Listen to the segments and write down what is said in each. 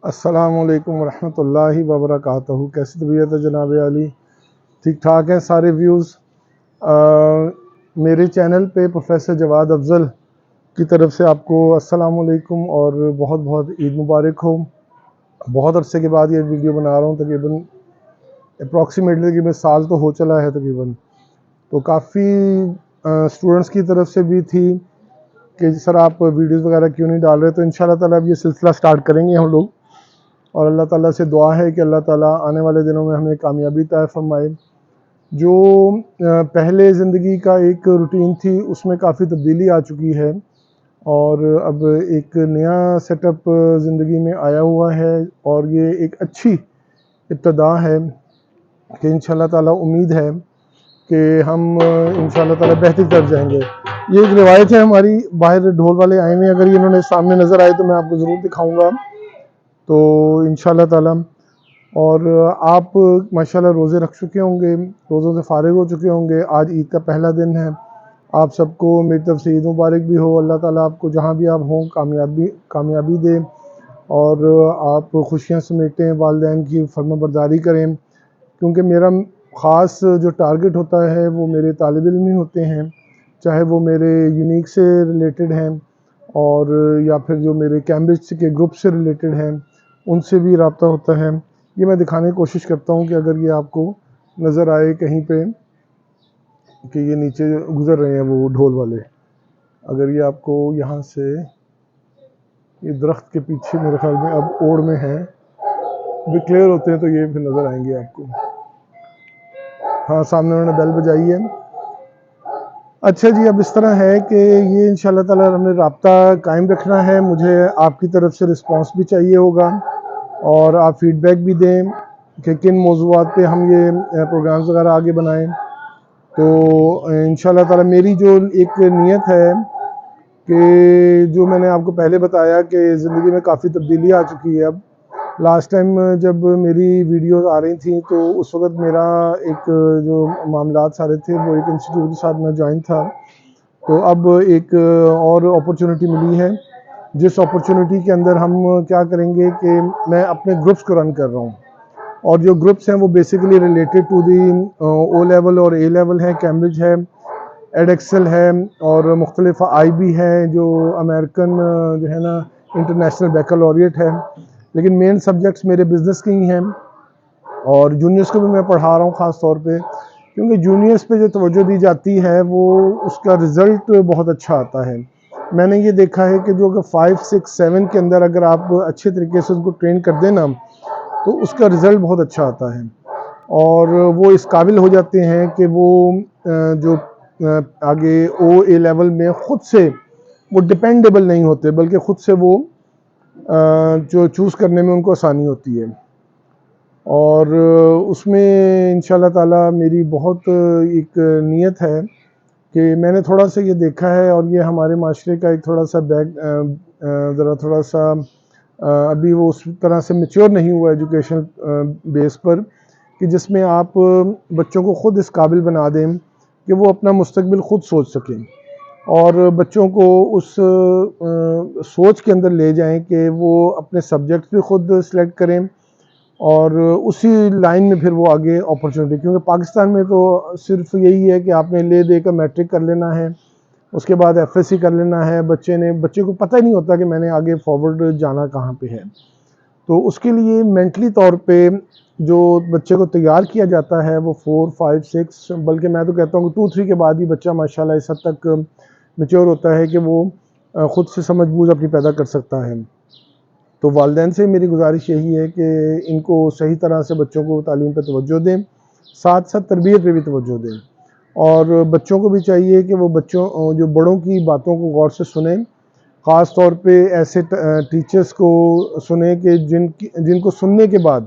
السلام علیکم ورحمۃ اللہ وبرکاتہ۔ کیسی طبیعت ہے جناب علی؟ ٹھیک ٹھاک ہیں سارے ویوز؟ میرے چینل پہ پروفیسر جواد افضل کی طرف سے آپ کو السلام علیکم اور بہت بہت عید مبارک ہو۔ بہت عرصے کے بعد یہ ویڈیو بنا رہا ہوں، تقریباً اپروکسیمیٹلی سال تو ہو چلا ہے تقریباً۔ تو کافی اسٹوڈنٹس کی طرف سے بھی تھی کہ سر آپ ویڈیوز وغیرہ کیوں نہیں ڈال رہے، تو انشاءاللہ تعالیٰ اب یہ سلسلہ سٹارٹ کریں گے ہم لوگ، اور اللہ تعالیٰ سے دعا ہے کہ اللہ تعالیٰ آنے والے دنوں میں ہمیں کامیابی عطا فرمائے۔ جو پہلے زندگی کا ایک روٹین تھی اس میں کافی تبدیلی آ چکی ہے، اور اب ایک نیا سیٹ اپ زندگی میں آیا ہوا ہے، اور یہ ایک اچھی ابتدا ہے کہ انشاءاللہ تعالیٰ امید ہے کہ ہم انشاءاللہ تعالیٰ بہتر طرف جائیں گے۔ یہ ایک روایت ہے ہماری، باہر ڈھول والے آئے ہوئے ہیں، اگر انہوں نے سامنے نظر آئے تو میں آپ کو ضرور دکھاؤں گا تو انشاءاللہ تعالیٰ۔ اور آپ ماشاءاللہ روزے رکھ چکے ہوں گے، روزوں سے فارغ ہو چکے ہوں گے، آج عید کا پہلا دن ہے۔ آپ سب کو میری طرف سے عید مبارک بھی ہو، اللہ تعالیٰ آپ کو جہاں بھی آپ ہوں کامیابی دے، اور آپ خوشیاں سمیٹیں، والدین کی فرما برداری کریں، کیونکہ میرا خاص جو ٹارگٹ ہوتا ہے وہ میرے طالب علم ہی ہوتے ہیں، چاہے وہ میرے یونیک سے ریلیٹڈ ہیں اور یا پھر جو میرے کیمبرج کے گروپ سے ریلیٹڈ ہیں، ان سے بھی رابطہ ہوتا ہے۔ یہ میں دکھانے کی کوشش کرتا ہوں کہ اگر یہ آپ کو نظر آئے کہیں پہ کہ یہ نیچے گزر رہے ہیں وہ ڈھول والے، اگر یہ آپ کو یہاں سے یہ درخت کے پیچھے میرے خیال میں اب اوڑ میں ہیں، ڈکلیئر ہوتے ہیں تو یہ پھر نظر آئیں گے آپ کو۔ ہاں سامنے انہوں نے بیل بجائی ہے۔ اچھا جی، اب اس طرح ہے کہ یہ انشاءاللہ تعالیٰ ہم نے رابطہ قائم رکھنا ہے، مجھے آپ کی طرف سے رسپانس بھی چاہیے ہوگا، اور آپ فیڈ بیک بھی دیں کہ کن موضوعات پہ ہم یہ پروگرامز وغیرہ آگے بنائیں۔ تو انشاءاللہ تعالیٰ میری جو ایک نیت ہے کہ جو میں نے آپ کو پہلے بتایا کہ زندگی میں کافی تبدیلی آ چکی ہے۔ اب لاسٹ ٹائم جب میری ویڈیوز آ رہی تھیں تو اس وقت میرا ایک جو معاملات سارے تھے وہ ایک انسٹیٹیوٹ کے ساتھ میں جوائن تھا، تو اب ایک اور اپرچونٹی ملی ہے، جس اپرچونٹی کے اندر ہم کیا کریں گے کہ میں اپنے گروپس کو رن کر رہا ہوں، اور جو گروپس ہیں وہ basically related to the O level اور اے لیول ہے، کیمبرج ہے، ایڈ ایکسل ہے، اور مختلف آئی بی ہے جو امریکن جو ہے نا انٹرنیشنل بیکلوریٹ ہے، لیکن مین سبجیکٹس میرے بزنس کے ہی ہیں، اور جونیئرس کو بھی میں پڑھا رہا ہوں خاص طور پہ، کیونکہ جونیئرس پہ جو توجہ دی جاتی ہے وہ اس کا رزلٹ بہت اچھا آتا ہے۔ میں نے یہ دیکھا ہے کہ جو اگر 5, 6, 7 کے اندر اگر آپ اچھے طریقے سے اس کو ٹرین کر دیں نا تو اس کا رزلٹ بہت اچھا آتا ہے، اور وہ اس قابل ہو جاتے ہیں کہ وہ جو آگے او اے لیول میں خود سے وہ ڈپینڈیبل نہیں ہوتے، بلکہ خود سے وہ جو چوز کرنے میں ان کو آسانی ہوتی ہے، اور اس میں انشاءاللہ تعالیٰ میری بہت ایک نیت ہے کہ میں نے تھوڑا سا یہ دیکھا ہے، اور یہ ہمارے معاشرے کا ایک تھوڑا سا تھوڑا سا ابھی وہ اس طرح سے میچور نہیں ہوا ایجوکیشن بیس پر، کہ جس میں آپ بچوں کو خود اس قابل بنا دیں کہ وہ اپنا مستقبل خود سوچ سکیں، اور بچوں کو اس سوچ کے اندر لے جائیں کہ وہ اپنے سبجیکٹس بھی خود سلیکٹ کریں، اور اسی لائن میں پھر وہ آگے اپرچونٹی، کیونکہ پاکستان میں تو صرف یہی ہے کہ آپ نے لے دے کر میٹرک کر لینا ہے، اس کے بعد ایف ایس سی کر لینا ہے، بچے کو پتہ ہی نہیں ہوتا کہ میں نے آگے فارورڈ جانا کہاں پہ ہے۔ تو اس کے لیے مینٹلی طور پہ جو بچے کو تیار کیا جاتا ہے وہ 4, 5, 6، بلکہ میں تو کہتا ہوں کہ 2, 3 کے بعد ہی بچہ ماشاءاللہ اس حد تک میچور ہوتا ہے کہ وہ خود سے سمجھ بوجھ اپنی پیدا کر سکتا ہے۔ تو والدین سے میری گزارش یہی ہے کہ ان کو صحیح طرح سے بچوں کو تعلیم پہ توجہ دیں، ساتھ ساتھ تربیت پہ بھی توجہ دیں، اور بچوں کو بھی چاہیے کہ وہ جو بڑوں کی باتوں کو غور سے سنیں، خاص طور پہ ایسے ٹیچرز کو سنیں کہ جن کو سننے کے بعد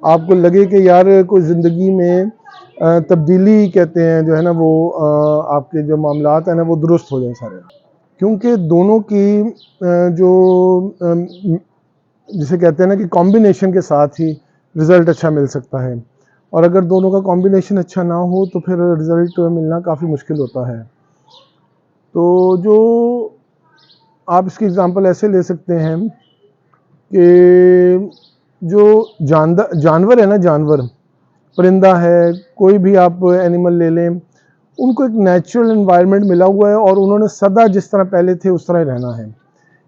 آپ کو لگے کہ یار کوئی زندگی میں تبدیلی کہتے ہیں جو ہے نا وہ آپ کے جو معاملات ہیں نا وہ درست ہو جائیں سارے، کیونکہ دونوں کی جو جسے کہتے ہیں نا کہ کمبینیشن کے ساتھ ہی رزلٹ اچھا مل سکتا ہے، اور اگر دونوں کا کمبینیشن اچھا نہ ہو تو پھر رزلٹ ملنا کافی مشکل ہوتا ہے۔ تو جو آپ اس کی اگزامپل ایسے لے سکتے ہیں کہ جو جانور ہے نا، جانور پرندہ ہے، کوئی بھی آپ اینیمل لے لیں، ان کو ایک نیچرل انوائرمنٹ ملا ہوا ہے اور انہوں نے سدا جس طرح پہلے تھے اس طرح ہی رہنا ہے۔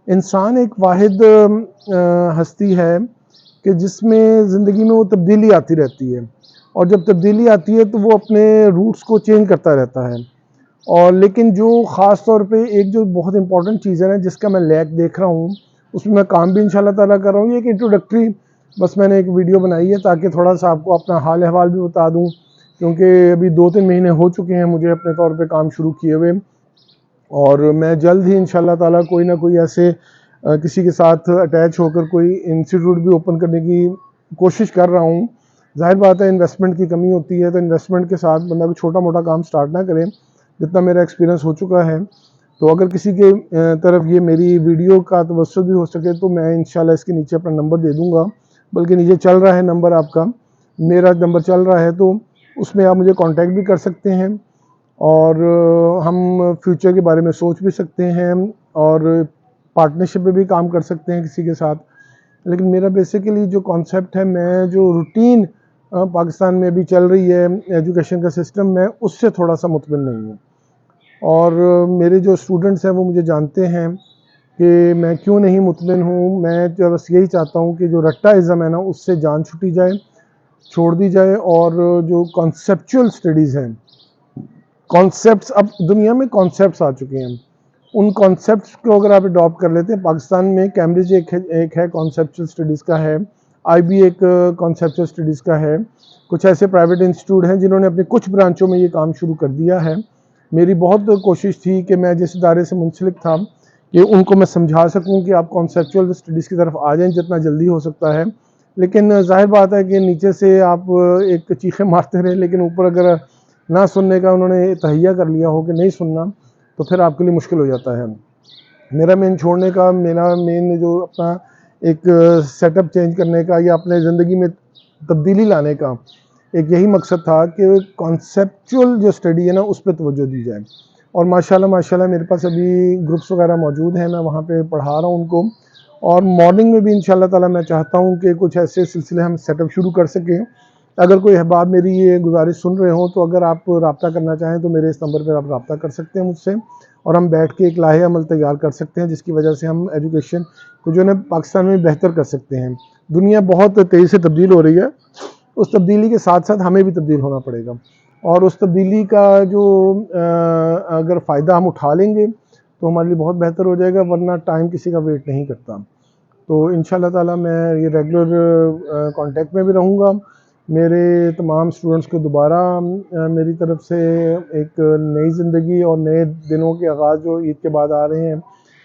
انسان ایک واحد ہستی ہے کہ جس میں زندگی میں وہ تبدیلی آتی رہتی ہے، اور جب تبدیلی آتی ہے تو وہ اپنے روٹس کو چینج کرتا رہتا ہے۔ اور لیکن جو خاص طور پہ ایک جو بہت امپورٹنٹ چیز ہے نا، جس کا میں لیک دیکھ رہا ہوں، اس میں کام بھی انشاءاللہ تعالیٰ کر رہا ہوں۔ یہ ایک انٹروڈکٹری بس میں نے ایک ویڈیو بنائی ہے تاکہ تھوڑا سا آپ کو اپنا حال احوال بھی بتا دوں، کیونکہ ابھی 2-3 مہینے ہو چکے ہیں مجھے اپنے طور پہ کام شروع کیے ہوئے، اور میں جلد ہی انشاءاللہ تعالیٰ کوئی نہ کوئی ایسے کسی کے ساتھ اٹیچ ہو کر کوئی انسٹیٹیوٹ بھی اوپن کرنے کی کوشش کر رہا ہوں۔ ظاہر بات ہے انویسٹمنٹ کی کمی ہوتی ہے، تو انویسٹمنٹ کے ساتھ بندہ کوئی چھوٹا موٹا کام سٹارٹ نہ کرے، جتنا میرا ایکسپیرینس ہو چکا ہے۔ تو اگر کسی کے طرف یہ میری ویڈیو کا توسط بھی ہو سکے تو میں انشاءاللہ اس کے نیچے اپنا نمبر دے دوں گا، بلکہ نیچے چل رہا ہے نمبر آپ کا، میرا نمبر چل رہا ہے، تو اس میں آپ مجھے کانٹیکٹ بھی کر سکتے ہیں، اور ہم فیوچر کے بارے میں سوچ بھی سکتے ہیں، اور پارٹنرشپ پہ بھی کام کر سکتے ہیں کسی کے ساتھ۔ لیکن میرا بیسیکلی جو کانسیپٹ ہے، میں جو روٹین پاکستان میں ابھی چل رہی ہے ایجوکیشن کا سسٹم، میں اس سے تھوڑا سا مطمئن نہیں ہوں، اور میرے جو اسٹوڈنٹس ہیں وہ مجھے جانتے ہیں کہ میں کیوں نہیں مطمئن ہوں۔ میں بس یہی چاہتا ہوں کہ جو رٹا ازم ہے نا، اس سے جان چھٹی جائے، چھوڑ دی جائے، اور جو کانسیپچول اسٹڈیز ہیں، کانسیپٹس، اب دنیا میں کانسیپٹس آ چکے ہیں، ان کانسیپٹس کو اگر آپ اڈاپٹ کر لیتے ہیں، پاکستان میں کیمبرج ایک ہے کانسیپچول اسٹڈیز کا ہے، آئی بی ایک کانسیپچول اسٹڈیز کا ہے، کچھ ایسے پرائیویٹ انسٹیٹیوٹ ہیں جنہوں نے اپنے کچھ برانچوں میں یہ کام شروع کر دیا ہے۔ میری بہت کوشش تھی کہ میں جس ادارے سے منسلک تھا کہ ان کو میں سمجھا سکوں کہ آپ کانسیپچول اسٹڈیز کی طرف آ جائیں جتنا جلدی ہو سکتا ہے، لیکن ظاہر بات ہے کہ نیچے سے آپ ایک چیخیں مارتے رہے، لیکن اوپر اگر نہ سننے کا انہوں نے تہیہ کر لیا ہو کہ نہیں سننا، تو پھر آپ کے لیے مشکل ہو جاتا ہے۔ میرا مین چھوڑنے کا، میرا مین جو اپنا ایک سیٹ اپ چینج کرنے کا یا اپنے زندگی میں تبدیلی لانے کا ایک یہی مقصد تھا کہ کانسیپچول جو اسٹڈی ہے نا اس پہ توجہ دی جائے، اور ماشاءاللہ میرے پاس ابھی گروپس وغیرہ موجود ہیں، میں وہاں پہ پڑھا رہا ہوں ان کو، اور مارننگ میں بھی انشاءاللہ تعالیٰ میں چاہتا ہوں کہ کچھ ایسے سلسلے ہم سیٹ اپ شروع کر سکیں۔ اگر کوئی احباب میری یہ گزارش سن رہے ہوں تو اگر آپ رابطہ کرنا چاہیں تو میرے اس نمبر پہ آپ رابطہ کر سکتے ہیں مجھ سے، اور ہم بیٹھ کے ایک لاہے عمل تیار کر سکتے ہیں جس کی وجہ سے ہم ایجوکیشن کو جو ہے پاکستان میں بہتر کر سکتے ہیں۔ دنیا بہت تیزی سے تبدیل ہو رہی ہے، اس تبدیلی کے ساتھ ساتھ ہمیں بھی تبدیل ہونا پڑے گا، اور اس تبدیلی کا جو اگر فائدہ ہم اٹھا لیں گے تو ہمارے لیے بہت بہتر ہو جائے گا، ورنہ ٹائم کسی کا ویٹ نہیں کرتا۔ تو انشاءاللہ تعالیٰ میں یہ ریگولر کانٹیکٹ میں بھی رہوں گا۔ میرے تمام اسٹوڈنٹس کو دوبارہ میری طرف سے ایک نئی زندگی اور نئے دنوں کے آغاز جو عید کے بعد آ رہے ہیں،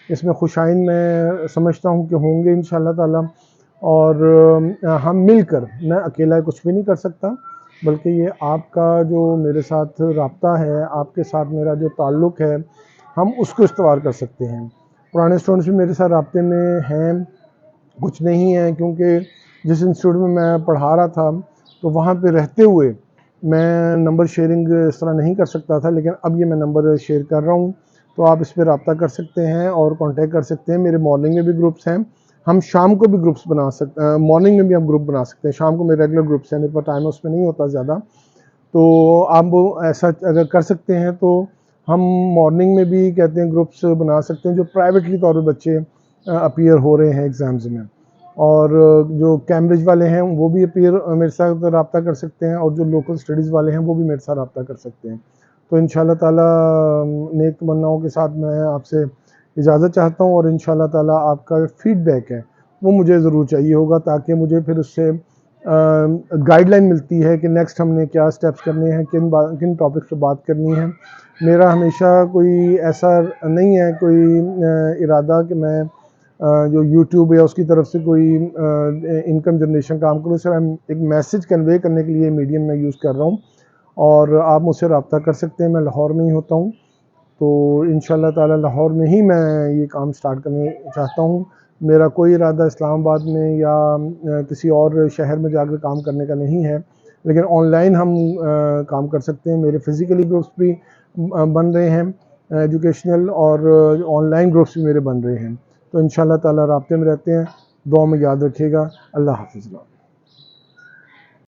اس میں خوش آئند میں سمجھتا ہوں کہ ہوں گے انشاءاللہ تعالیٰ، اور ہم مل کر، میں اکیلا کچھ بھی نہیں کر سکتا، بلکہ یہ آپ کا جو میرے ساتھ رابطہ ہے، آپ کے ساتھ میرا جو تعلق ہے، ہم اس کو استوار کر سکتے ہیں۔ پرانے اسٹوڈنٹس بھی میرے ساتھ رابطے میں ہیں، کچھ نہیں ہیں، کیونکہ جس انسٹیٹیوٹ میں میں پڑھا رہا تھا تو وہاں پہ رہتے ہوئے میں نمبر شیئرنگ اس طرح نہیں کر سکتا تھا، لیکن اب یہ میں نمبر شیئر کر رہا ہوں، تو آپ اس پہ رابطہ کر سکتے ہیں اور کانٹیکٹ کر سکتے ہیں۔ میرے مارننگ میں بھی گروپس ہیں، ہم شام کو بھی گروپس بنا سکتے ہیں، مارننگ میں بھی ہم گروپ بنا سکتے ہیں، شام کو میرے ریگولر گروپس ہیں، میرے پاس ٹائم اس میں نہیں ہوتا زیادہ، تو آپ ایسا اگر کر سکتے ہیں تو ہم مارننگ میں بھی کہتے ہیں گروپس بنا سکتے ہیں جو پرائیویٹلی طور پہ بچے اپیئر ہو رہے ہیں ایگزامز میں، اور جو کیمبرج والے ہیں وہ بھی میرے ساتھ رابطہ کر سکتے ہیں، اور جو لوکل اسٹڈیز والے ہیں وہ بھی میرے ساتھ رابطہ کر سکتے ہیں۔ تو انشاءاللہ تعالیٰ نیک تمناؤں کے ساتھ میں آپ سے اجازت چاہتا ہوں، اور انشاءاللہ تعالیٰ آپ کا فیڈ بیک ہے وہ مجھے ضرور چاہیے ہوگا، تاکہ مجھے پھر اس سے گائیڈ لائن ملتی ہے کہ نیکسٹ ہم نے کیا سٹیپس کرنے ہیں، کن ٹاپکس پہ بات کرنی ہے۔ میرا ہمیشہ کوئی ایسا نہیں ہے کوئی ارادہ کہ میں جو یوٹیوب یا اس کی طرف سے کوئی انکم جنریشن کام کروں، صرف ایک میسج کنوے کرنے کے لیے میڈیم میں یوز کر رہا ہوں، اور آپ مجھ سے رابطہ کر سکتے ہیں۔ میں لاہور میں ہی ہوتا ہوں، تو انشاءاللہ تعالی لاہور میں ہی میں یہ کام سٹارٹ کرنے چاہتا ہوں۔ میرا کوئی ارادہ اسلام آباد میں یا کسی اور شہر میں جا کر کام کرنے کا نہیں ہے، لیکن آن لائن ہم کام کر سکتے ہیں۔ میرے فزیکلی گروپس بھی بن رہے ہیں ایجوکیشنل، اور آن لائن گروپس بھی میرے بن رہے ہیں، تو انشاءاللہ تعالی رابطے میں رہتے ہیں۔ دعا میں یاد رکھیے گا۔ اللہ حافظ۔